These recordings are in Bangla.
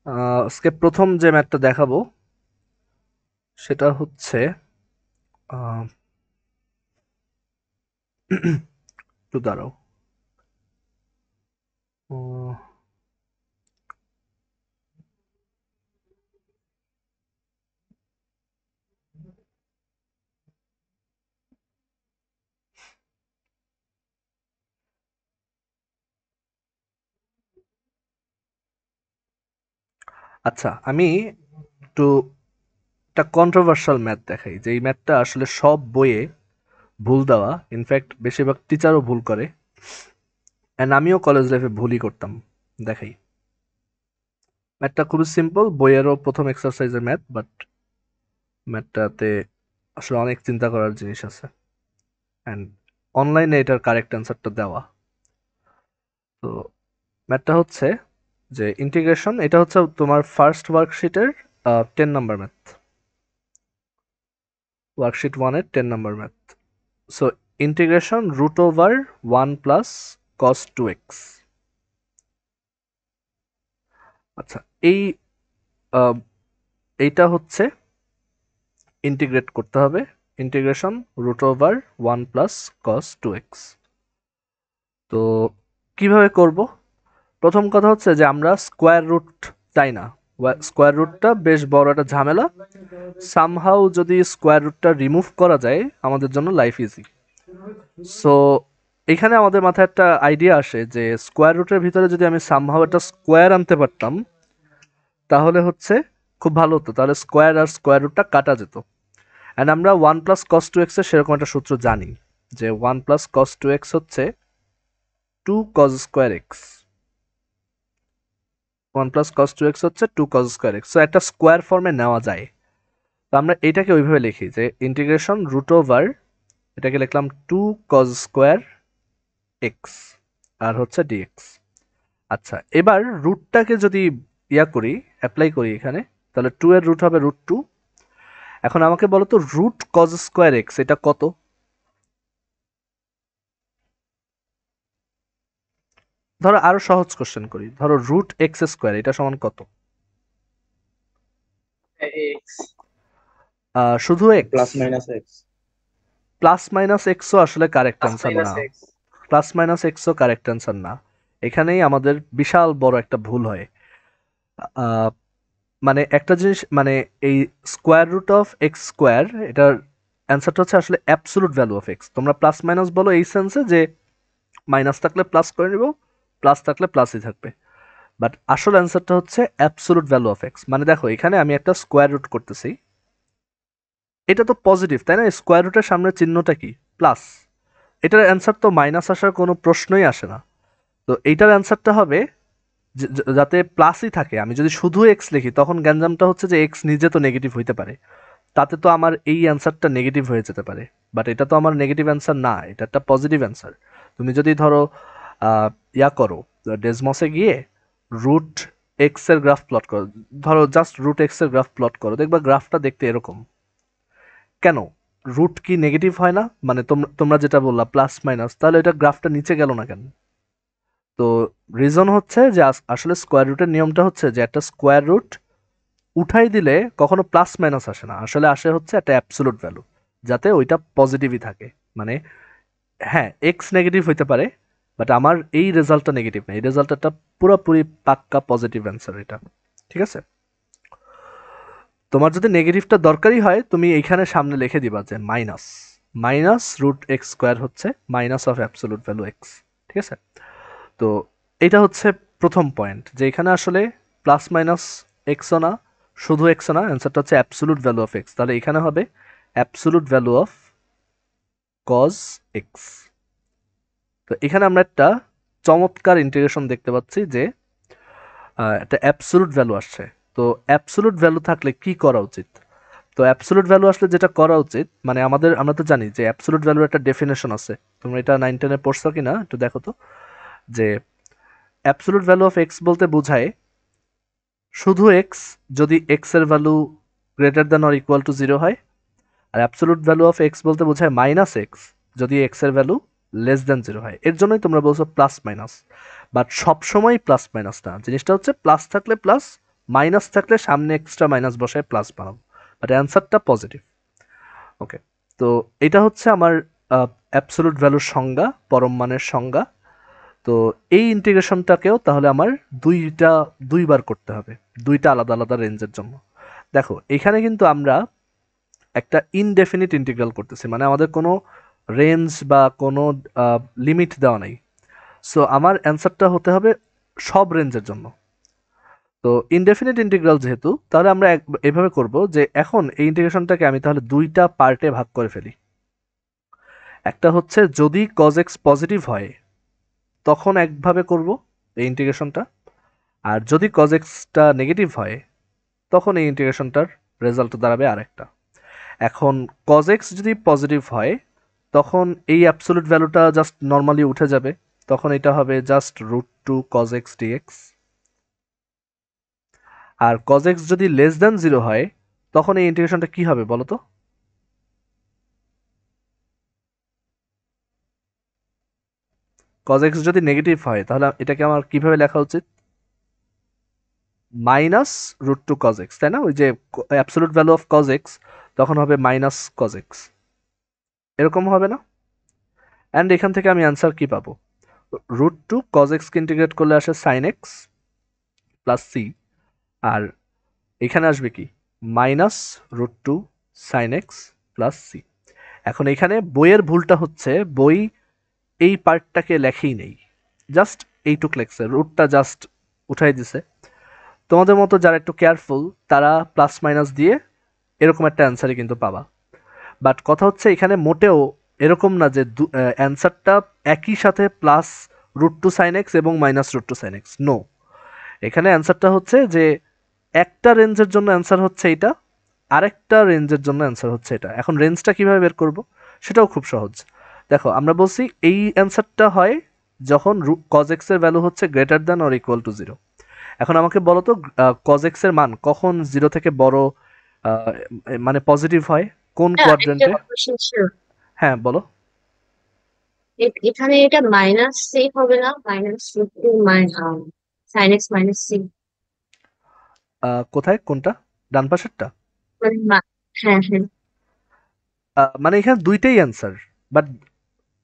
আজকে প্রথম যে ম্যাথটা দেখাবো সেটা হচ্ছে আহ, একটু দাঁড়াও। উম, আচ্ছা, আমি একটু একটা কন্ট্রোভার্সাল ম্যাথ দেখাই, যে এই ম্যাথটা আসলে সব বইয়ে ভুল দেওয়া, ইনফ্যাক্ট বেশিরভাগ টিচারও ভুল করে, অ্যান্ড আমিও কলেজ লাইফে ভুলই করতাম। দেখাই, ম্যাথটা খুবই সিম্পল, বইয়েরও প্রথম এক্সারসাইজের ম্যাথ, বাট ম্যাথটাতে আসলে অনেক চিন্তা করার জিনিস আছে, অ্যান্ড অনলাইনে এটার কারেক্ট অ্যান্সারটা দেওয়া। তো ম্যাথটা হচ্ছে যে ইন্টিগ্রেশন, এটা হচ্ছে তোমার ফার্স্ট ওয়ার্কশিটের 10 নাম্বার ম্যাথ, ওয়ার্কশিট 1-এর 10 number math. So integration root over 1 plus cos 2x। আচ্ছা, এই আহ, এইটা হচ্ছে ইন্টিগ্রেট করতে হবে, integration root over 1 plus cos 2x। তো কিভাবে করব? প্রথম কথা হচ্ছে যে আমরা স্কোয়ার রুট চাই না, স্কোয়ার রুটটা বেশ বড় একটা ঝামেলা। সামহাউ যদি স্কোয়ার রুটটা রিমুভ করা যায় আমাদের জন্য লাইফ ইজি। সো এখানে আমাদের মাথায় একটা আইডিয়া আসে যে স্কোয়ার রুটের ভিতরে যদি আমি সামহাউ একটা স্কোয়ার আনতে পারতাম তাহলে হচ্ছে খুব ভালো হতো, তাহলে স্কোয়ার আর স্কোয়ার রুটটা কাটা যেত। অ্যান্ড আমরা 1 প্লাস কস 2x এর সেরকম একটা সূত্র জানি, যে 1 প্লাস কস 2x হচ্ছে 2 cos square x. 1 plus cos 2x হচ্ছে 2 কস স্কোয়ার এক্স। সো একটা স্কোয়ার ফর্মে নেওয়া যায়। তো আমরা এটাকে ওইভাবে লিখি যে ইন্টিগ্রেশন রুট ওভার, এটাকে লিখলাম 2 কস স্কোয়ার এক্স আর হচ্ছে ডিএক্স। আচ্ছা, এবার রুটটাকে যদি ইয়া করি, অ্যাপ্লাই করি এখানে, তাহলে 2 এর রুট হবে √2। এখন আমাকে বলো তো √cos²x এটা কত? ধরো আরো সহজ কোশ্চেন করি, ধরো √x² এটা সমান কত? এক্স শুধু x? Plus minus x. Plus minus এক্সও আসলে কারেক্ট প্লাস অ্যান্সার মাইনাস না। এক্স। প্লাস মাইনাস এক্সও কারেক্ট অ্যান্সার না। এখানেই আমাদের বিশাল বড় একটা ভুল হয়। আহ, মানে একটা জিনিস, মানে এই square root of x square, এটার অ্যান্সারটা হচ্ছে আসলে অ্যাবসোলুট ভ্যালু অফ এক্স। তোমরা প্লাস মাইনাস বলো এই সেন্সে যে মাইনাস থাকলে প্লাস করে নিব, প্লাস থাকলে প্লাসই থাকবে, বাট আসল অ্যান্সারটা হচ্ছে অ্যাবসোলুট ভ্যালু অফ এক্স। মানে দেখো এখানে আমি একটা স্কোয়ার রুট করতেছি, এটা তো পজিটিভ তাই না? স্কোয়ার রুটের সামনের চিহ্নটা কি? প্লাস। এটার অ্যান্সার তো মাইনাস আসার কোনো প্রশ্নই আসে না। তো এইটার অ্যান্সারটা হবে যাতে প্লাসই থাকে। আমি যদি শুধু এক্স লিখি তখন গ্যাঞ্জামটা হচ্ছে যে এক্স নিজে তো নেগেটিভ হইতে পারে, তাতে তো আমার এই অ্যান্সারটা নেগেটিভ হয়ে যেতে পারে। বাট এটা তো আমার নেগেটিভ অ্যান্সার না, এটা একটা পজিটিভ অ্যান্সার। তুমি যদি ধরো ইয়া করো, ডেসমসে গিয়ে রুট এক্স এর গ্রাফ প্লট করো, ধরো জাস্ট রুট এক্স এর গ্রাফ প্লট করো, দেখবা গ্রাফটা দেখতে এরকম। কেন? রুট কি নেগেটিভ হয় না? মানে তোমরা যেটা বললা প্লাস মাইনাস, তাহলে এটা গ্রাফটা নিচে গেল না কেন? তো রিজন হচ্ছে যে আসলে স্কোয়ার রুটের নিয়মটা হচ্ছে যে একটা স্কোয়ার রুট উঠাই দিলে কখনো প্লাস মাইনাস আসে না, আসলে আসে হচ্ছে একটা অ্যাবসোলুট ভ্যালু, যাতে ওইটা পজিটিভই থাকে। মানে হ্যাঁ, এক্স নেগেটিভ হইতে পারে, বাট আমার এই রেজাল্টটা নেগেটিভ না, এই রেজাল্টটা পুরোপুরি পাক্কা পজিটিভ অ্যান্সার এটা। ঠিক আছে? তোমার যদি নেগেটিভটা দরকারই হয় তুমি এইখানে সামনে লিখে দিবা যে মাইনাস, মাইনাস √x² হচ্ছে minus of absolute value x. ঠিক আছে? তো এটা হচ্ছে প্রথম পয়েন্ট, যে এখানে আসলে প্লাস মাইনাস এক্সও না, শুধু এক্সও না, অ্যান্সারটা হচ্ছে অ্যাবসোলুট ভ্যালু অফ এক্স। তাহলে এখানে হবে absolute value of cos x. তো এখানে আমরা একটা চমৎকার ইন্টিগ্রেশন দেখতে পাচ্ছি যে একটা অ্যাবসোলুট ভ্যালু আসছে। তো অ্যাবসোলুট ভ্যালু থাকলে কি করা উচিত? তো অ্যাবসোলুট ভ্যালু আসলে যেটা করা উচিত, মানে আমরা তো জানি যে অ্যাবসোলুট ভ্যালুর একটা ডেফিনেশন আছে। তোমরা এটা 9-10-এ পড়ছো কিনা একটু দেখো তো, যে অ্যাবসোলুট ভ্যালু অফ এক্স বলতে বোঝায় শুধু এক্স যদি এক্স এর value greater than or equal two 0 হয়, আর অ্যাবসোলুট ভ্যালু অফ এক্স বলতে বোঝায় মাইনাস এক্স যদি এক্স এর ভ্যালু লেস দ্যান 0 হয়। এর জন্যই তোমরা বলছো প্লাস মাইনাস, বাট সবসময় প্লাস মাইনাস না, জিনিসটা হচ্ছে প্লাস থাকলে প্লাস, মাইনাস থাকলে সামনে এক্সট্রা মাইনাস বসায় প্লাস বানাবো, বাট অ্যান্সারটা পজিটিভ। ওকে, তো এটা হচ্ছে আমার অ্যাবসোলুট ভ্যালুর সংজ্ঞা, পরম মানের সংজ্ঞা। তো এই ইন্টিগ্রেশনটাকেও তাহলে আমার দুইবার করতে হবে, দুইটা আলাদা আলাদা রেঞ্জের জন্য। দেখো এখানে কিন্তু আমরা একটা ইনডেফিনিট ইন্টিগ্রাল করতেছি, মানে আমাদের কোনো রেঞ্জ বা কোনো লিমিট দেওয়া নাই। সো আমার অ্যান্সারটা হতে হবে সব রেঞ্জের জন্য। তো ইনডেফিনিট ইন্টিগ্রাল যেহেতু, তাহলে আমরা এভাবে করব যে এখন এই ইন্টিগ্রেশনটাকে আমি তাহলে দুইটা পার্টে ভাগ করে ফেলি। একটা হচ্ছে যদি cos x পজিটিভ হয় তখন একভাবে করব এই ইন্টিগ্রেশনটা, আর যদি cos x টা নেগেটিভ হয় তখন এই ইন্টিগ্রেশনটার রেজাল্ট দাঁড়াবে আরেকটা। এখন cos x যদি পজিটিভ হয় তখন এই অ্যাবসোলুট ভ্যালুটা জাস্ট নর্মালি উঠে যাবে, তখন এটা হবে জাস্ট √2 cos x dx। আর cos x যদি লেস দ্যান 0 হয় তখন এই ইন্টিগ্রেশনটা কি হবে বলো তো? cos x যদি নেগেটিভ হয় তাহলে এটাকে আমার কিভাবে লেখা উচিত? -√2 cos x, তাই না? ওই যে absolute value of cos x তখন হবে মাইনাস cos x, এরকম হবে না? অ্যান্ড এখান থেকে আমি অ্যান্সার কি পাবো? √2 cos x কে ইন্টিগ্রেট করলে আসে sin x প্লাস c, আর এখানে আসবে কি -√2 sin x প্লাস c। এখন এখানে বইয়ের ভুলটা হচ্ছে বই এই পার্টটাকে লেখেই নেই, জাস্ট এইটুক লেখছে, রুটটা জাস্ট উঠাই দিছে। তোমাদের মতো যারা একটু কেয়ারফুল তারা প্লাস মাইনাস দিয়ে এরকম একটা অ্যান্সারই কিন্তু পাবা। বাট কথা হচ্ছে এখানে মোটেও এরকম না যে অ্যান্সারটা একই সাথে +√2 sin x এবং -√2 sin x, নো। এখানে অ্যান্সারটা হচ্ছে যে একটা রেঞ্জের জন্য অ্যান্সার হচ্ছে এটা, আরেকটা রেঞ্জের জন্য অ্যান্সার হচ্ছে এটা। এখন রেঞ্জটা কিভাবে বের করব সেটাও খুব সহজ। দেখো আমরা বলছি এই অ্যান্সারটা হয় যখন cos x এর ভ্যালু হচ্ছে greater than or equal two 0। এখন আমাকে বলো তো cos x এর মান কখন 0 থেকে বড় মানে পজিটিভ হয়, কোন না, একটা কোয়াড্রেন্টে? কোশ্চেন ছিল। হ্যাঁ বলো। এখানে এটা মাইনাস সি হবে না? -√2 সাইন এক্স মাইনাস সি। কোথায়, কোনটা? ডান পাশেরটা? মানে হ্যাঁ হ্যাঁ। মানে এখানে দুইটাই অ্যান্সার, বাট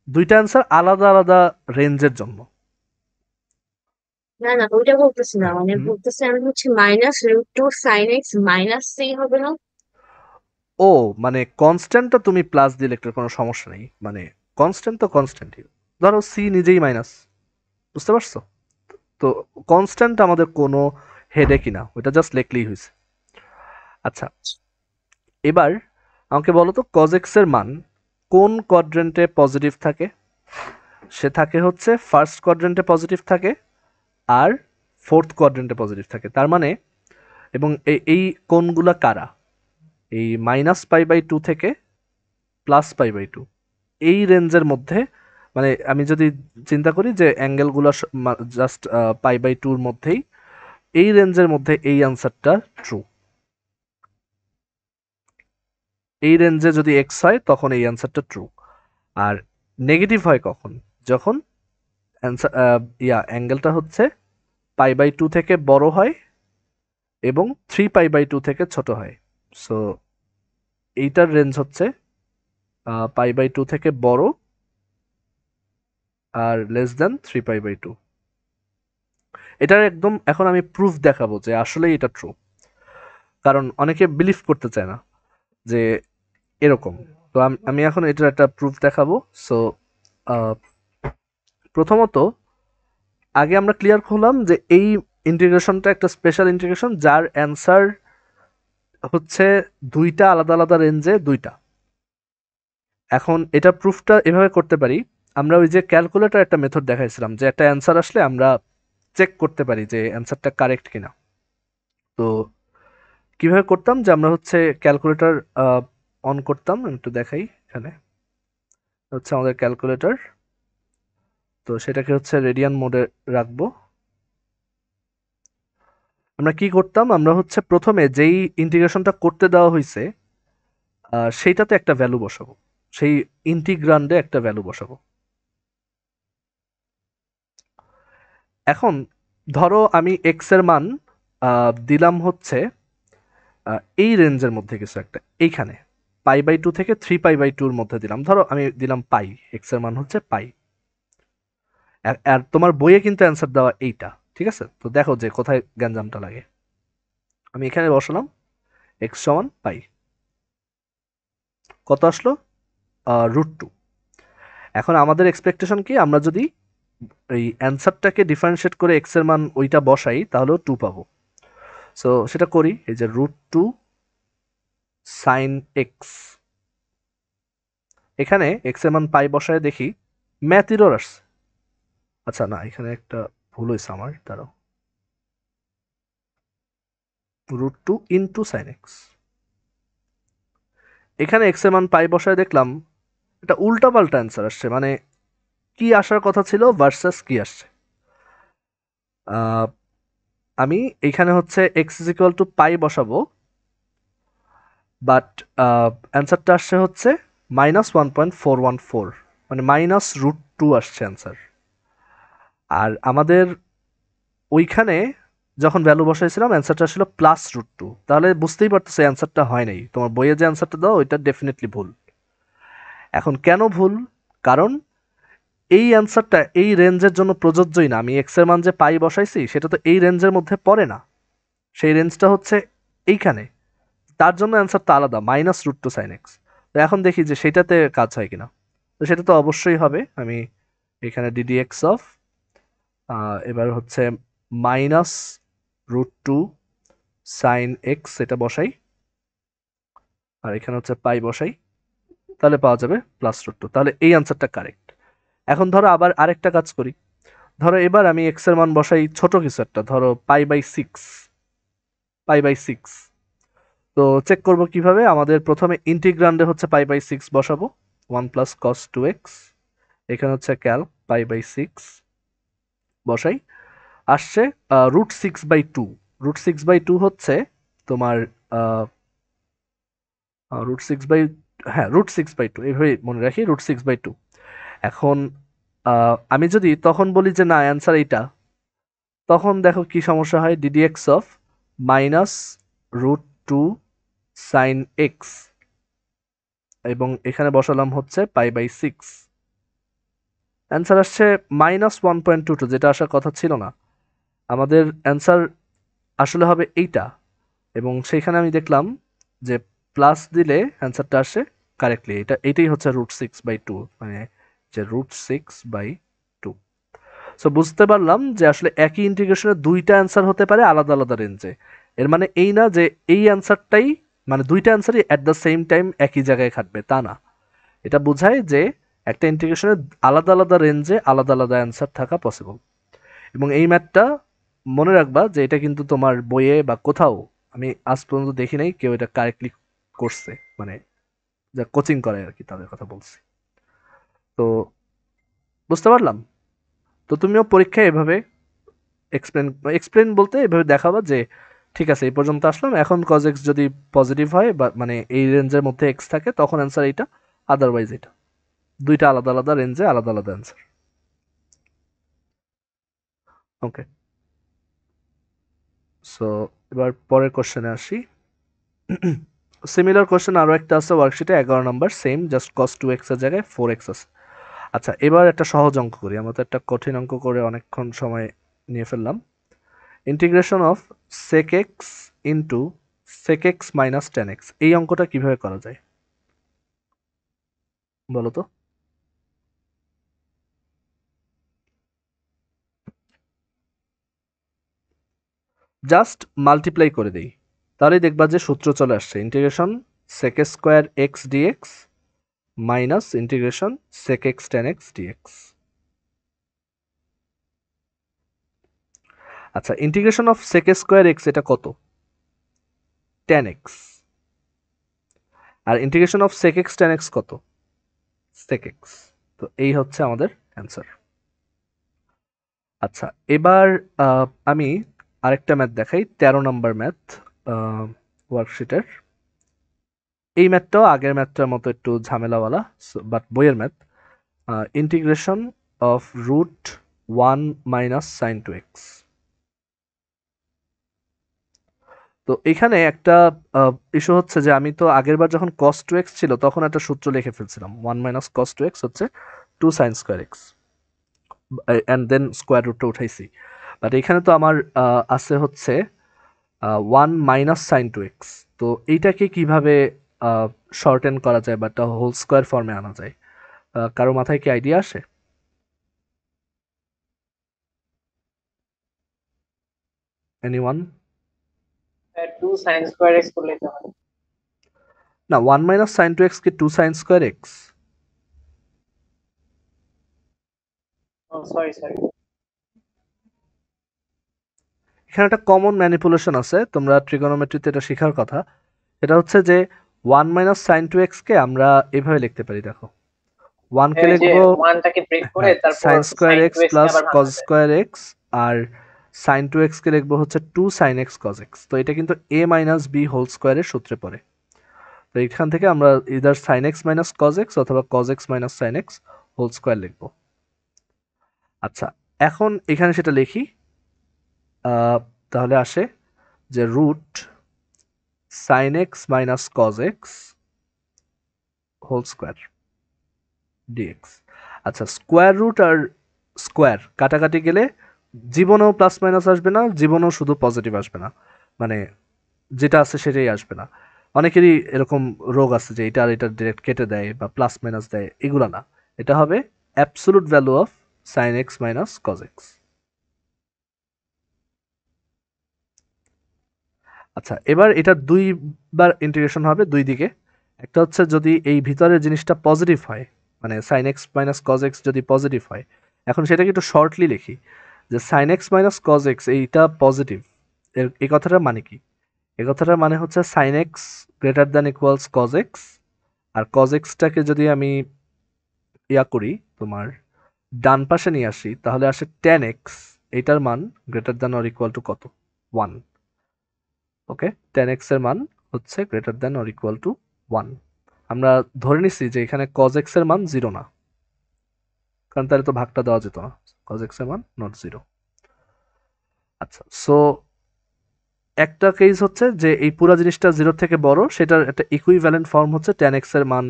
দুইটা অ্যান্সার আলাদা আলাদা রেঞ্জের জন্য। না না, ওইটা বলতেছি না, মানে হুম। বলতেছি আমি হচ্ছে -√2 সাইন এক্স মাইনাস সি হবে না? ও, মানে কনস্ট্যান্টটা তুমি প্লাস দিলে একটা কোনো সমস্যা নেই, মানে কনস্ট্যান্ট তো কনস্ট্যান্টই। ধরো সি নিজেই মাইনাস, বুঝতে পারছো? তো কনস্ট্যান্ট আমাদের কোনো হেডেকই না, ওইটা জাস্ট লিখলেই হয়েছে। আচ্ছা, এবার আমাকে বলো তো cos x এর মান কোন কোয়াড্রেন্টে পজিটিভ থাকে? সে থাকে হচ্ছে ফার্স্ট কোয়াড্রেন্টে পজিটিভ থাকে আর ফোর্থ কোয়াড্রেন্টে পজিটিভ থাকে। তার মানে, এবং এই কোণগুলা কারা? এই -π/2 থেকে +π/2 এই রেঞ্জের মধ্যে, মানে আমি যদি চিন্তা করি যে অ্যাঙ্গেলগুলো জাস্ট π/2-র মধ্যেই, এই রেঞ্জের মধ্যে এই অ্যান্সারটা ট্রু। এই রেঞ্জে যদি এক্স হয় তখন এই অ্যান্সারটা ট্রু। আর নেগেটিভ হয় কখন? যখন অ্যান্সার অ্যাঙ্গেলটা হচ্ছে π/2 থেকে বড় হয় এবং 3π/2 থেকে ছোট হয়। সো এইটার রেঞ্জ হচ্ছে π/2 থেকে বড় আর লেস দেন 3π/2। এটার একদম এখন আমি প্রুফ দেখাবো যে আসলেই এটা ট্রু, কারণ অনেকে বিলিভ করতে চায় না যে এরকম। তো আমি এখন এটার একটা প্রুফ দেখাবো। সো প্রথমত আগে আমরা ক্লিয়ার হলাম যে এই ইন্টিগ্রেশনটা একটা স্পেশাল ইন্টিগ্রেশন যার অ্যান্সার হচ্ছে দুইটা আলাদা আলাদা রেঞ্জে দুইটা। এখন এটা প্রুফটা এভাবে করতে পারি, আমরা ওই যে ক্যালকুলেটর একটা মেথড দেখাইছিলাম যে একটা অ্যান্সার আসলে আমরা চেক করতে পারি যে অ্যান্সারটা কারেক্ট কিনা। তো কিভাবে করতাম যে আমরা হচ্ছে ক্যালকুলেটর অন করতাম, আমি একটু দেখাই। এখানে হচ্ছে আমাদের ক্যালকুলেটর, তো সেটাকে হচ্ছে রেডিয়ান মোডে রাখবো। আমরা কি করতাম, আমরা হচ্ছে প্রথমে যেই ইন্টিগ্রেশনটা করতে দেওয়া হয়েছে সেইটাতে একটা ভ্যালু বসাবো, সেই ইন্টিগ্রান্ডে একটা ভ্যালু বসাবো। এখন ধরো আমি এক্স এর মান দিলাম হচ্ছে এই রেঞ্জের মধ্যে কিছু একটা, এইখানে π/2 থেকে 3π/2 এর মধ্যে দিলাম, ধরো আমি দিলাম পাই, এক্স এর মান হচ্ছে পাই। আর তোমার বইয়ে কিন্তু অ্যান্সার দেওয়া এইটা, ঠিক আছে? তো দেখো যে কোথায় গ্যাঞ্জামটা লাগে। আমি এখানে বসালাম এক্স সমান পাই, কত আসলো? √2। এখন আমাদের এক্সপেকটেশন কি, আমরা যদি এই অ্যান্সারটাকে ডিফারেন্সিয়েট করে এক্স এর মান ওইটা বসাই তাহলেও 2 পাবো। সো সেটা করি, এই যে √2 সাইন এক্স, এখানে এক্স এর মান পাই বসায় দেখি ম্যাথ এরর আসছে। আচ্ছা না, এখানে একটা ভুল হয়েছে আমার, দাঁড়াও, √2 ইন্টু সাইন এক্স, এখানে এক্স এর মান পাই বসায় দেখলাম এটা উল্টাপাল্টা অ্যান্সার আসছে, মানে কি আসার কথা ছিল ভার্সাস কি আসছে। আমি এইখানে হচ্ছে এক্স ইজ ইকুয়াল টু পাই বসাবো, বাট অ্যান্সারটা আসছে হচ্ছে -1.414, মানে -√2 আসছে অ্যান্সার। আর আমাদের ওইখানে যখন ভ্যালু বসাইছিলাম অ্যান্সারটা আসলে +√2, তাহলে বুঝতেই পারতেছো অ্যান্সারটা হয় নাই, তোমার বইয়ে যে অ্যান্সারটা দাও ওইটা ডেফিনেটলি ভুল। এখন কেন ভুল? কারণ এই অ্যান্সারটা এই রেঞ্জের জন্য প্রযোজ্যই না, আমি এক্স এর মান যে পাই বসাইছি সেটা তো এই রেঞ্জের মধ্যে পড়ে না, সেই রেঞ্জটা হচ্ছে এইখানে, তার জন্য অ্যান্সারটা আলাদা, -√2 সাইন এক্স। তো এখন দেখি যে সেটাতে কাজ হয় কিনা। তো সেটা তো অবশ্যই হবে, আমি এখানে ডিডিএক্স অফ এবার হচ্ছে -√2 সাইন এক্স এটা বসাই, আর এখানে হচ্ছে পাই বসাই, তাহলে পাওয়া যাবে +√2, তাহলে এই অ্যান্সারটা কারেক্ট। এখন ধরো আবার আরেকটা কাজ করি, ধরো এবার আমি এক্স এর মান বসাই ছোট কিছু একটা, ধরো পাই/6। তো চেক করব কিভাবে, আমাদের প্রথমে ইন্টিগ্রান্ডে হচ্ছে পাই/6 বসাবো, 1 + cos 2x, এখানে হচ্ছে ক্যাল পাই/6 বসাই, আসছে √6/2। √6/2 হচ্ছে তোমার √6/2, এইভাবে মনে রাখি, √6/2। এখন আমি যদি তখন বলি যে না অ্যান্সার এইটা, তখন দেখো কি সমস্যা হয়, ডিডিএক্স অফ -√2 সাইন এক্স, এবং এখানে বসালাম হচ্ছে পাই/6, অ্যান্সার আসছে -1.22, যেটা আসার কথা ছিল না। আমাদের অ্যান্সার আসলে হবে এইটা, এবং সেইখানে আমি দেখলাম যে প্লাস দিলে অ্যান্সারটা আসে কারেক্টলি, এইটাই হচ্ছে √6/2, মানে যে √6/2। সো বুঝতে পারলাম যে আসলে একই ইন্টিগ্রেশনের দুইটা অ্যান্সার হতে পারে আলাদা আলাদা রেঞ্জে। এর মানে এই না যে এই অ্যান্সারটাই, মানে দুইটা অ্যান্সারই অ্যাট দ্য সেম টাইম একই জায়গায় খাটবে, তা না। এটা বোঝায় যে একটা ইন্টিগ্রেশনের আলাদা আলাদা রেঞ্জে আলাদা আলাদা অ্যান্সার থাকা পসিবল। এবং এই ম্যাথটা মনে রাখবা যে এটা কিন্তু তোমার বইয়ে বা কোথাও আমি আজ পর্যন্ত দেখি নাই কেউ এটা কারেক্টলি করছে, মানে যা কোচিং করে আর কি, তাদের কথা বলছি। তো বুঝতে পারলাম। তো তুমিও পরীক্ষায় এভাবে এক্সপ্লেন এক্সপ্লেন বলতে এভাবে দেখাবা যে ঠিক আছে এই পর্যন্ত আসলাম, এখন cos x যদি পজিটিভ হয় বা মানে এই রেঞ্জের মধ্যে এক্স থাকে তখন অ্যান্সার এইটা, আদারওয়াইজ এটা, দুইটা আলাদা আলাদা রেঞ্জে আলাদা আলাদা অ্যান্সার। ওকে, সো এবার পরের কোশ্চেনে আসি। সিমিলার কোশ্চেন আরও একটা আছে ওয়ার্কশিটে, 11 নম্বর, সেম, জাস্ট cos 2x এর জায়গায় 4x আছে। আচ্ছা এবার একটা সহজ অঙ্ক করি, আমরা তো একটা কঠিন অঙ্ক করে অনেকক্ষণ সময় নিয়ে ফেললাম। Integration of sec x into sec x minus ten x, এই অঙ্কটা কিভাবে করা যায় বলো তো? জাস্ট মাল্টিপ্লাই করে দেই, তাহলেই দেখবা যে সূত্র চলে আসছে, integration sec square x dx minus integration sec x tan x dx। আচ্ছা integration of sec square x এটা কত? tan x। আর integration of sec x tan x কত? sec x। তো এই হচ্ছে আমাদের অ্যান্সার। আচ্ছা এবার আমি আরেকটা ম্যাথ দেখাই, 13 নম্বর ম্যাথ ওয়ার্কশিটের। এই ম্যাথটাও আগের ম্যাথটার মতো একটু ঝামেলাওয়ালা, বাট বইয়ের math. Integration of √1 minus sine 2x। তো এখানে একটা ইস্যু হচ্ছে যে আমি তো আগেরবার যখন cos 2x ছিল তখন একটা সূত্র লিখে ফেলছিলাম 1 মাইনাস cos 2x হচ্ছে 2 sin square x and then square রুটটা উঠাইছি বাট এখানে তো আমার আছে হচ্ছে 1 মাইনাস সাইন 2x তো এইটাকে কিভাবে শর্টেন করা যায় বা একটা হোল স্কোয়ার ফর্মে আনা যায় কারো মাথায় কি আইডিয়া আসে এনিওয়ান 2 sin square x করলে তো হয়। না 1 মাইনাস সাইন 2x কি 2 সাইন স্কোয়ার এক্স সরি এখানে একটা কমন ম্যানিপুলেশন আছে তোমরা ট্রিগোনোমেট্রিতে এটা শেখার কথা এটা হচ্ছে যে 1 মাইনাস সাইন 2x কে আমরা এভাবে লিখতে পারি দেখো 1 কে এই যে লিখবো 1টাকে ব্রেক করে তারপর sine square sin x 2x k plus আবার কজ ভাঙা যায়। স্কোয়ার এক্স আর সাইন 2x কে লিখবো হচ্ছে 2 সাইন এক্স কজ এক্স তো এটা কিন্তু a মাইনাস বি হোল স্কোয়ারের সূত্রে পড়ে তো এখান থেকে আমরা either sine x minus cos x অথবা cos x minus sine x whole square লিখবো আচ্ছা এখন এখানে সেটা লিখি তাহলে আসে যে root sine x minus cos x whole square d x আচ্ছা স্কোয়ার রুট আর স্কোয়ার কাটাকাটি গেলে জীবনেও প্লাস মাইনাস আসবে না জীবনেও শুধু পজিটিভ আসবে না মানে যেটা আছে সেটাই আসবে না অনেকেরই এরকম রোগ আছে যে এটা আর এটা ডিরেক্ট কেটে দেয় বা প্লাস মাইনাস দেয় এগুলো না এটা হবে absolute value of sine x minus cos x আচ্ছা এবার এটা দুইবার ইন্টিগ্রেশন হবে দুই দিকে একটা হচ্ছে যদি এই ভিতরের জিনিসটা পজিটিভ হয় মানে sine x minus cos x যদি পজিটিভ হয় এখন সেটাকে একটু শর্টলি লিখি যে sine x minus cos x এইটা পজিটিভ এই কথাটার মানে কি এই কথাটার মানে হচ্ছে sine x greater than equals cos x আর কজ এক্সটাকে যদি আমি ইয়া করি তোমার ডান পাশে নিয়ে আসি তাহলে আসে টেন এক্স এইটার মান greater than or equal two কত 1 ওকে টেন এক্স এর মান হচ্ছে greater than or equal to 1 আমরা ধরে নিচ্ছি যে এখানে cos x এর মান 0 না কারণ তাহলে তো ভাগটা দেওয়া যেত না cos x এর মান নট 0 আচ্ছা সো একটা কেস হচ্ছে যে এই পুরো জিনিসটা 0 থেকে বড় সেটার একটা ইকুইভ্যালেন্ট ফর্ম হচ্ছে tan x এর মান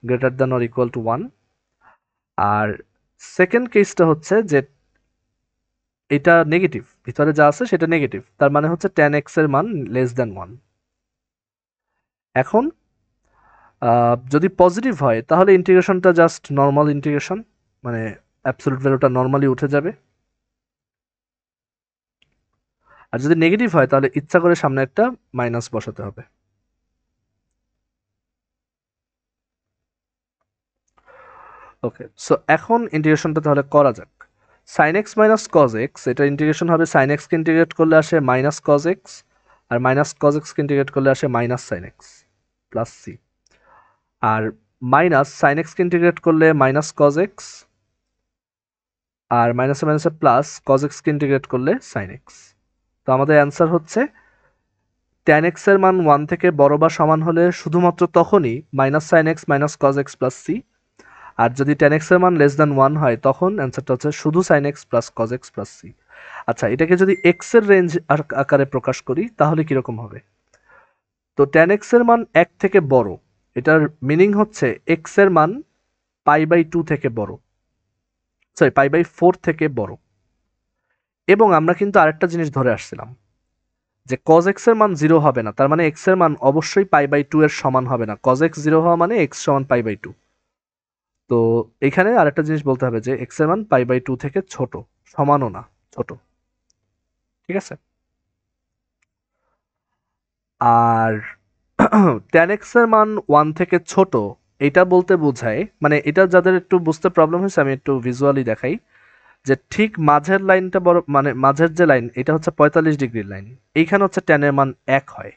greater than or equal to 1 আর সেকেন্ড কেসটা হচ্ছে যে এটা নেগেটিভ ভিতরে যা আছে সেটা নেগেটিভ তার মানে হচ্ছে tan x এর মান লেস দ্যান 1 এখন যদি পজিটিভ হয় তাহলে ইন্টিগ্রেশনটা জাস্ট নর্মাল ইন্টিগ্রেশন মানে অ্যাবসলিউট ভ্যালুটা নর্মালি উঠে যাবে আর যদি নেগেটিভ হয় তাহলে ইচ্ছা করে সামনে একটা মাইনাস বসাতে হবে ওকে সো এখন ইন্টিগ্রেশনটা তাহলে করা যাক sine x minus cos x এটা ইন্টিগ্রেশন হবে সাইন এক্সকে ইন্টিগ্রেট করলে আসে মাইনাস কজ এক্স আর মাইনাস কজ এক্সকে ইন্টিগ্রেট করলে আসে minus sine x plus c আর মাইনাস সাইন এক্সকে ইন্টিগ্রেট করলে মাইনাস কজ এক্স আর মাইনাসে মাইনাসে প্লাস কজ এক্সকে ইন্টিগ্রেট করলে সাইন এক্স তো আমাদের অ্যান্সার হচ্ছে ট্যান এক্স এর মান 1 থেকে বড় বা সমান হলে শুধুমাত্র তখনই minus sine x minus cos x plus c আর যদি ট্যান এক্স এর মান লেস দ্যান 1 হয় তখন অ্যান্সারটা হচ্ছে শুধু sine x plus cos x plus c আচ্ছা এটাকে যদি এক্স এর রেঞ্জ আকারে প্রকাশ করি তাহলে কিরকম হবে তো ট্যান এক্স এর মান 1 থেকে বড় এটার মিনিং হচ্ছে এক্স এর মান পাই বাই 2 থেকে বড় সরি পাই বাই 4 থেকে বড় এবং আমরা কিন্তু আরেকটা জিনিস ধরে আসছিলাম যে cos x এর মান 0 হবে না তার মানে x এর মান অবশ্যই পাই বাই 2 এর সমান হবে না cos x 0 হওয়া মানে x সমান পাই বাই 2 তো এখানে আরেকটা জিনিস বলতে হবে যে x এর মান পাই বাই 2 থেকে ছোট সমানও না ছোট ঠিক আছে আর tan x এর মান 1 থেকে ছোট এটা বলতে বোঝায় মানে এটা যাদের একটু বুঝতে প্রবলেম হয়েছে আমি একটু ভিজুয়ালি দেখাই যে ঠিক মাঝের লাইনটা বড় মানে মাঝের যে লাইন এটা হচ্ছে 45 ডিগ্রির লাইন এইখানে হচ্ছে tan এর মান 1 হয়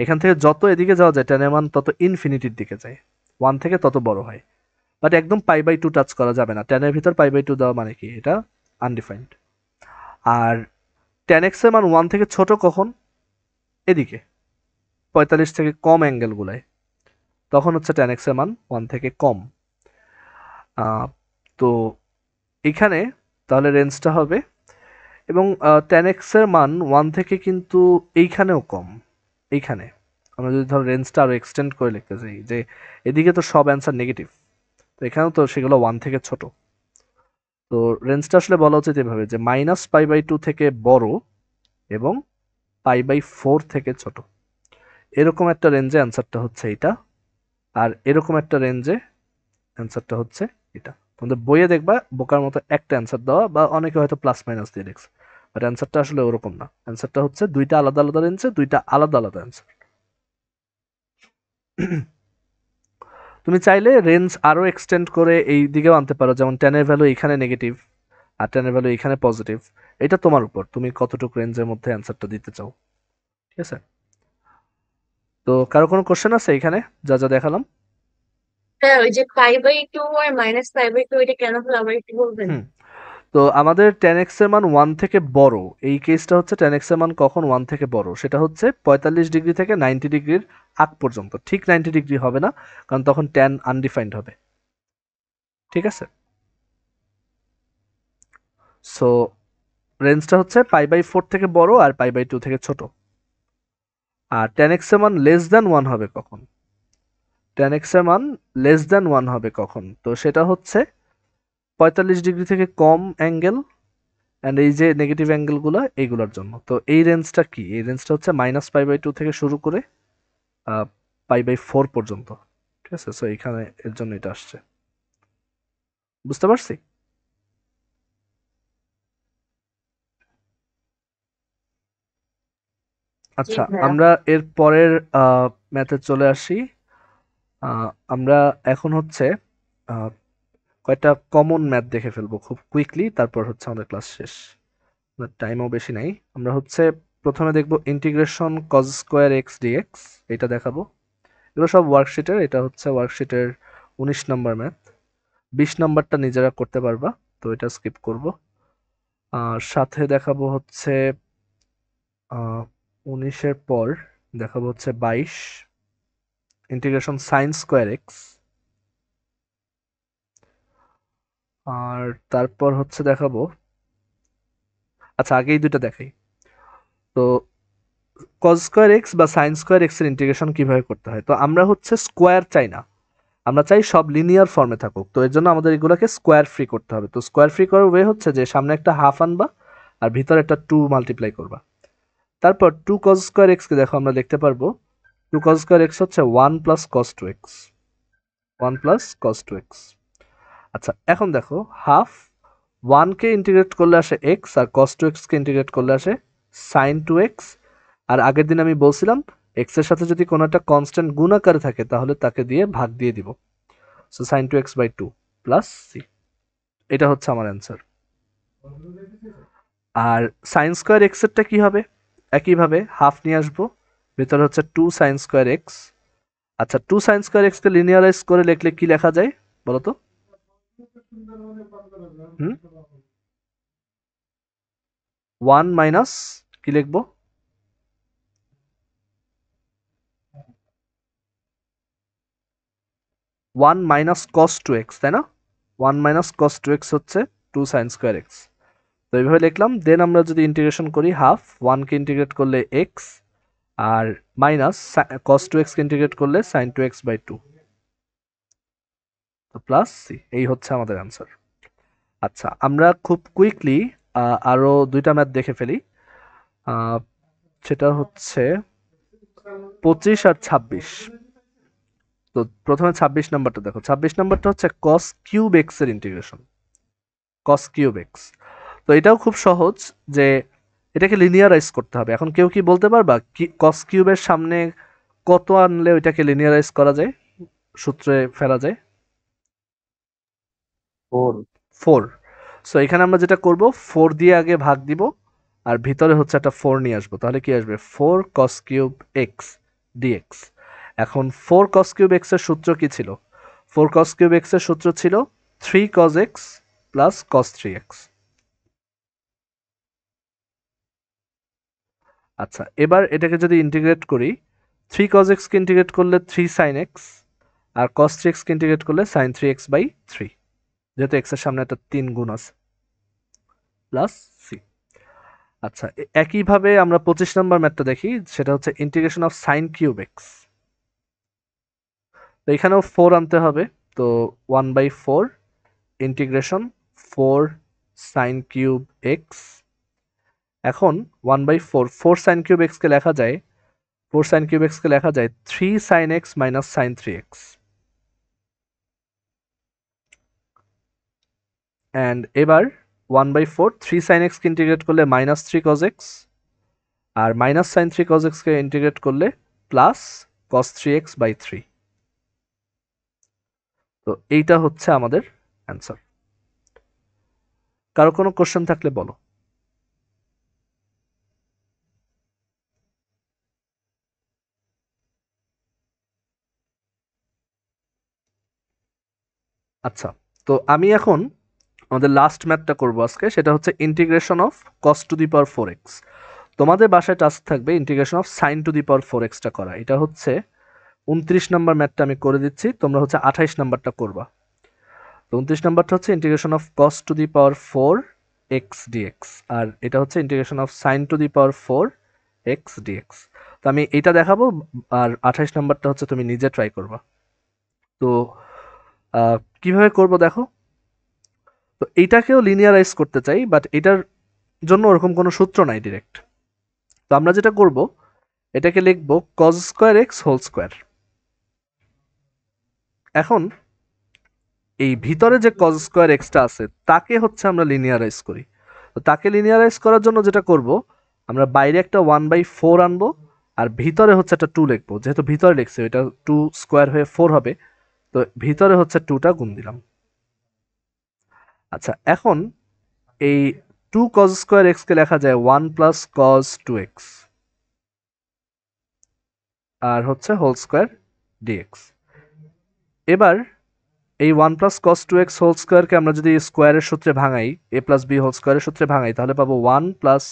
এখান থেকে যত এদিকে যাওয়া যায় tan এর মান তত ইনফিনিটির দিকে যায় 1 থেকে তত বড় হয় বাট একদম পাই বাই 2 টাচ করা যাবে না tan এর ভিতর পাই বাই 2 দেওয়া মানে কি এটা আনডিফাইন্ড আর tan x এর মান 1 থেকে ছোট কখন এদিকে 45 থেকে কম অ্যাঙ্গেল গুলায় তখন হচ্ছে tan x এর মান 1 থেকে কম তো এখানে তাহলে রেঞ্জটা হবে এবং tan x এর মান 1 থেকে কিন্তু এইখানেও কম। এইখানে আমরা যদি ধরো রেঞ্জটা আরো এক্সটেন্ড করে লিখতে চাই যে এদিকে তো সব অ্যান্সার নেগেটিভ, তো এখানেও তো সেগুলো 1 থেকে ছোট। তো রেঞ্জটা আসলে বলা উচিত এভাবে যে -π/2 থেকে বড় এবং π/4 থেকে ছোট। এরকম একটা রেঞ্জে অ্যান্সারটা হচ্ছে এটা, আর এরকম একটা রেঞ্জে অ্যান্সারটা হচ্ছে এটা। তোমাদের বইয়ে দেখবা বোকার মতো একটা অ্যান্সার দেওয়া, বা অনেকে হয়তো প্লাস মাইনাস দিয়ে লিখছে, বাট অ্যান্সারটা আসলে ওরকম না। অ্যান্সারটা হচ্ছে দুইটা আলাদা আলাদা রেঞ্জে দুইটা আলাদা আলাদা অ্যান্সার। তুমি চাইলে রেঞ্জ আরো এক্সটেন্ড করে এই দিকেও আনতে পারো, যেমন টেনের ভ্যালু এখানে নেগেটিভ আর টেনের ভ্যালু এখানে পজিটিভ। এটা তোমার উপর, তুমি কতটুকু রেঞ্জের মধ্যে অ্যান্সারটা দিতে চাও। ঠিক আছে, তো কারো কোনো কোশ্চেন আছে এখানে যা যা দেখালাম? হ্যাঁ, ওই যে π/2 আর -π/2 এটা কেন হলো আবার একটু বলবেন? হুম, তো আমাদের tan x এর মান 1 থেকে বড়, এই কেসটা হচ্ছে tan x এর মান কখন 1 থেকে বড়, সেটা হচ্ছে 45 ডিগ্রি থেকে 90 ডিগ্রির আগ পর্যন্ত। ঠিক 90 ডিগ্রি হবে না, কারণ তখন tan আনডিফাইন্ড হবে। ঠিক আছে, সো রেঞ্জটা হচ্ছে π/4 থেকে বড় আর π/2 থেকে ছোট। আর tan x এর মান লেস দ্যান 1 হবে কখন? tan x এর মান লেস দ্যান 1 হবে কখন? তো সেটা হচ্ছে 45 ডিগ্রি থেকে কম অ্যাঙ্গেল অ্যান্ড এই যে নেগেটিভ অ্যাঙ্গেলগুলো এইগুলোর জন্য। তো এই রেঞ্জটা কি? এই রেঞ্জটা হচ্ছে -π/2 থেকে শুরু করে π/4 পর্যন্ত। ঠিক আছে, সো এখানে এর জন্য এটা আসছে। বুঝতে পারছি? জি আচ্ছা, ভাইয়া। আমরা এর পরের ম্যাথে চলে আসি। আমরা এখন হচ্ছে আহ, কয়েকটা কমন ম্যাথ দেখে ফেলবো খুব কুইকলি, তারপর হচ্ছে আমাদের ক্লাস শেষ। টাইমও বেশি নাই। আমরা হচ্ছে প্রথমে দেখব integration cos square x dx, এটা দেখাবো। এগুলো সব ওয়ার্কশিটের, এটা হচ্ছে ওয়ার্কশিটের 19 নম্বর ম্যাথ। 20 নম্বরটা নিজেরা করতে পারবা, তো এটা স্কিপ করব। আর সাথে দেখাবো হচ্ছে 19-এর পর দেখাবো হচ্ছে 22 ইন্টিগ্রেশন সাইন স্কোয়ার এক্স। আর তারপর হচ্ছে দেখাবো, আচ্ছা আগেই দুটো দেখাই। তো cos স্কোয়ার এক্স বা সাইন স্কোয়ার এক্স এর ইন্টিগ্রেশন কিভাবে করতে হয়। তো আমরা হচ্ছে স্কোয়ার চাই না, আমরা চাই সব লিনিয়ার ফর্মে থাকুক। তো এর জন্য আমাদের এগুলোকে স্কোয়ার ফ্রি করতে হবে। তো স্কোয়ার ফ্রি করার ওয়ে হচ্ছে যে সামনে একটা হাফ আনবা আর ভিতরে একটা 2 মাল্টিপ্লাই করবা। তারপর 2 cos স্কোয়ার এক্স কে দেখো আমরা লিখতে পারবো 2 cos স্কোয়ার এক্স হচ্ছে 1 plus cos 2x, 1 plus cos 2x। আচ্ছা এখন দেখো হাফ 1 কে ইন্টিগ্রেট করলে আসে x, আর cos 2x কে ইন্টিগ্রেট করলে আসে sin 2x। আর আগের দিন আমি বলছিলাম x এর সাথে যদি কোনো একটা কনস্ট্যান্ট গুণ আকারে থাকে তাহলে তাকে দিয়ে ভাগ দিয়ে দিব। So sin 2x/2 plus c, এটা হচ্ছে আমার অ্যান্সার। আর সাইন স্কোয়ার এক্স এরটা কি হবে? একইভাবে হাফ নিয়ে আসবো, ভেতরে হচ্ছে 2 সাইন স্কোয়ার এক্স। আচ্ছা 2 সাইন স্কোয়ার এক্স কে লিনিয়ারাইজ করে লিখলে কি লেখা যায় বলো তো? হুম, 1 মাইনাস কি লিখবো? 1 মাইনাস cos 2x, তাই না? 1 মাইনাস cos 2x হচ্ছে 2 সাইন স্কোয়ার এক্স। তো এইভাবে লিখলাম। দেন আমরা যদি ইন্টিগ্রেশন করি হাফ 1 কে ইন্টিগ্রেট করলে x, আর মাইনাস cos 2x কে ইন্টিগ্রেট করলে sin 2x/2, তো প্লাস c, এই হচ্ছে আমাদের অ্যান্সার। আচ্ছা আমরা খুব কুইকলি আরো দুইটা ম্যাথ দেখে ফেলি। আহ, সেটা হচ্ছে 25 আর 26। তো প্রথমে 26 নাম্বারটা দেখো। 26 নাম্বারটা হচ্ছে cos কিউব x এর ইন্টিগ্রেশন, cos কিউব x। তো এটাও খুব সহজ, যে এটাকে লিনিয়ারাইজ করতে হবে। এখন কেউ কি বলতে পারবা কি cos কিউবের সামনে কত আনলে ওইটাকে লিনিয়ারাইজ করা যায়, সূত্রে ফেলা যায়? 4। 4। সো এখানে আমরা যেটা করব 4 দিয়ে আগে ভাগ দিব, আর ভিতরে হচ্ছে একটা 4 নিয়ে আসবো, তাহলে কি আসবে 4 cos কিউব x dx। এখন 4 cos কিউব x এর সূত্র কি ছিল? 4 cos কিউব x এর সূত্র ছিল 3 cos x plus cos 3x। আচ্ছা এবার এটাকে যদি ইন্টিগ্রেট করি, 3 cos x কে ইন্টিগ্রেট করলে 3 sin x, আর cos 3x কে ইন্টিগ্রেট করলে sin 3x/3, যেহেতু x এর সামনে একটা 3 গুণ আছে, প্লাস c। আচ্ছা, একইভাবে আমরা 25 নম্বর ম্যাথটা দেখি, সেটা হচ্ছে integration of sine cube x. তো এখানেও 4 আনতে হবে, তো 1/4 ইন্টিগ্রেশন 4 সাইন কিউব এক্স। এখন 1/4 সাইন কিউব এক্স কে লেখা যায় 3 sine x minus sine 3x। And এবার 1/4 3 সাইন এক্স কে ইন্টিগ্রেট করলে মাইনাস 3 cos x, আর মাইনাস সাইন 3 cos x কে ইন্টিগ্রেট করলে প্লাস cos 3x/3। তো এইটা হচ্ছে আমাদের অ্যান্সার। কারো কোনো কোশ্চেন থাকলে বলো। আচ্ছা, তো আমি এখন আমাদের লাস্ট ম্যাথটা করবো আজকে, সেটা হচ্ছে integration of cos to the power 4x। তোমাদের বাসায় টাস্ক থাকবে integration of sine to the power 4x-টা করা। এটা হচ্ছে 29 নম্বর ম্যাথটা আমি করে দিচ্ছি, তোমরা হচ্ছে 28 নাম্বারটা করবা। তো 29 নাম্বারটা হচ্ছে integration of cos to the power 4x dx, আর এটা হচ্ছে integration of sine to the power 4x dx। তো আমি এটা দেখাবো, আর 28 নাম্বারটা হচ্ছে তুমি নিজে ট্রাই করবা। তো কিভাবে করব দেখো। তো এইটাকেও লিনিয়ারাইজ করতে চাই, বাট এটার জন্য ওরকম কোনো সূত্র নাই ডিরেক্ট। তো আমরা যেটা করব, এটাকে লিখব cos square x whole square. এখন এই ভিতরে যে cos স্কোয়ার এক্সটা আছে তাকে হচ্ছে আমরা লিনিয়ারাইজ করি। তো তাকে লিনিয়ারাইজ করার জন্য যেটা করব, আমরা বাইরে একটা 1/4 আনবো, আর ভিতরে হচ্ছে একটা 2 লিখবো। যেহেতু ভিতরে লিখছি, এটা 2 স্কোয়ার হয়ে 4 হবে, তো ভিতরে হচ্ছে 2টা গুণ দিলাম। আচ্ছা, এখন এই 2 cos স্কোয়ার এক্স কে লেখা যায় 1 প্লাস cos 2x, আর হচ্ছে হোল স্কোয়ার ডিএক্স। এবার এই 1 প্লাস cos 2x হোল স্কোয়ারকে আমরা যদি স্কোয়ারের সূত্রে ভাঙাই, a প্লাস b হোল স্কোয়ারের সূত্রে ভাঙাই, তাহলে পাবো 1 plus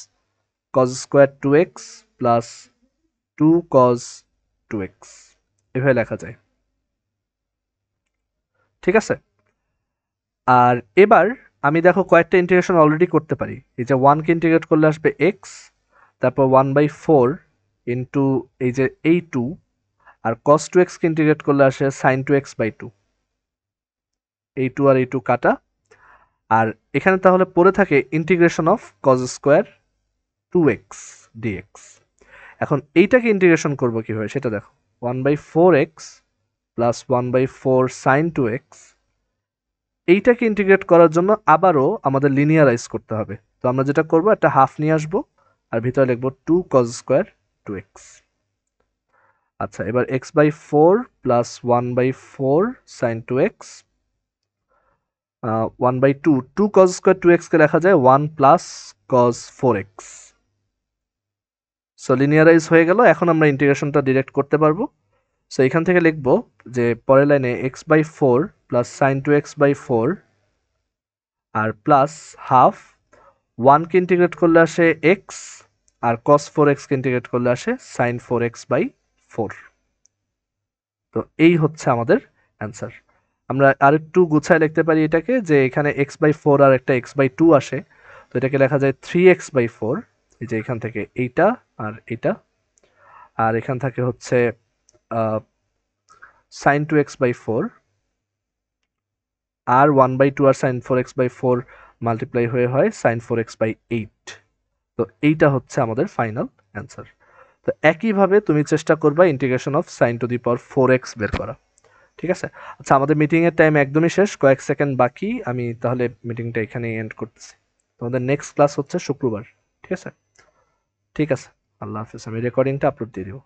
cos square 2x plus 2 cos 2x, এভাবে লেখা যায়। ঠিক আছে। আর এবার আমি দেখো কয়েকটা ইন্টিগ্রেশন অলরেডি করতে পারি। এই যে 1 কে ইন্টিগ্রেট করলে আসবে x, তারপর 1/4 ইন্টু এই যে এই 2, আর cos 2x কে ইন্টিগ্রেট করলে আসে sin 2x/2। এই 2 আর এই 2 কাটা, আর এখানে তাহলে পড়ে থাকে integration of cos square 2x dx। এখন এইটাকে ইন্টিগ্রেশন করব কিভাবে সেটা দেখো। 1/4x প্লাস 1/4 sin 2x, এইটাকে ইন্টিগ্রেট করার জন্য আবারও আমাদের লিনিয়ারাইজ করতে হবে। তো আমরা যেটা করব, একটা হাফ নিয়ে আসবো, আর ভিতরে লিখবো 2 cos স্কোয়ার 2x। আচ্ছা, এবার x/4 plus 1/4 sin 2x, 1/2 2 cos square 2x কে লেখা যায় 1 plus cos 4x। So linearise হয়ে গেল। এখন আমরা ইন্টিগ্রেশনটা ডিরেক্ট করতে পারবো। সো এখান থেকে লিখবো যে পরের লাইনে x/4 প্লাস sin 2x/4, আর প্লাস হাফ 1 কে ইন্টিগ্রেট করলে আসে x, আর cos 4x কে ইন্টিগ্রেট করলে আসে sin 4x/4। তো এই হচ্ছে আমাদের অ্যান্সার। আমরা আরেকটু গুছায় লিখতে পারি এটাকে, যে এখানে x/4 আর একটা x/2 আসে, তো এটাকে লেখা যায় 3x/4। এই যে এখান থেকে এইটা আর এটা, আর এখান থেকে হচ্ছে sin 2x/4, আর 1/2 আর sin 4x/4 মাল্টিপ্লাই হয়ে হয় sin 4x/8। তো এইটা হচ্ছে আমাদের ফাইনাল অ্যান্সার। তো একইভাবে তুমি চেষ্টা করবা integration of sin two the power 4x বের করা। ঠিক আছে। আচ্ছা, আমাদের মিটিংয়ের টাইম একদমই শেষ, কয়েক সেকেন্ড বাকি। আমি তাহলে মিটিংটা এখানেই এন্ড করতেছি। তোমাদের নেক্সট ক্লাস হচ্ছে শুক্রবার। ঠিক আছে। ঠিক আছে, আল্লাহ হাফেজ। আমি রেকর্ডিংটা আপলোড দিয়ে দিব।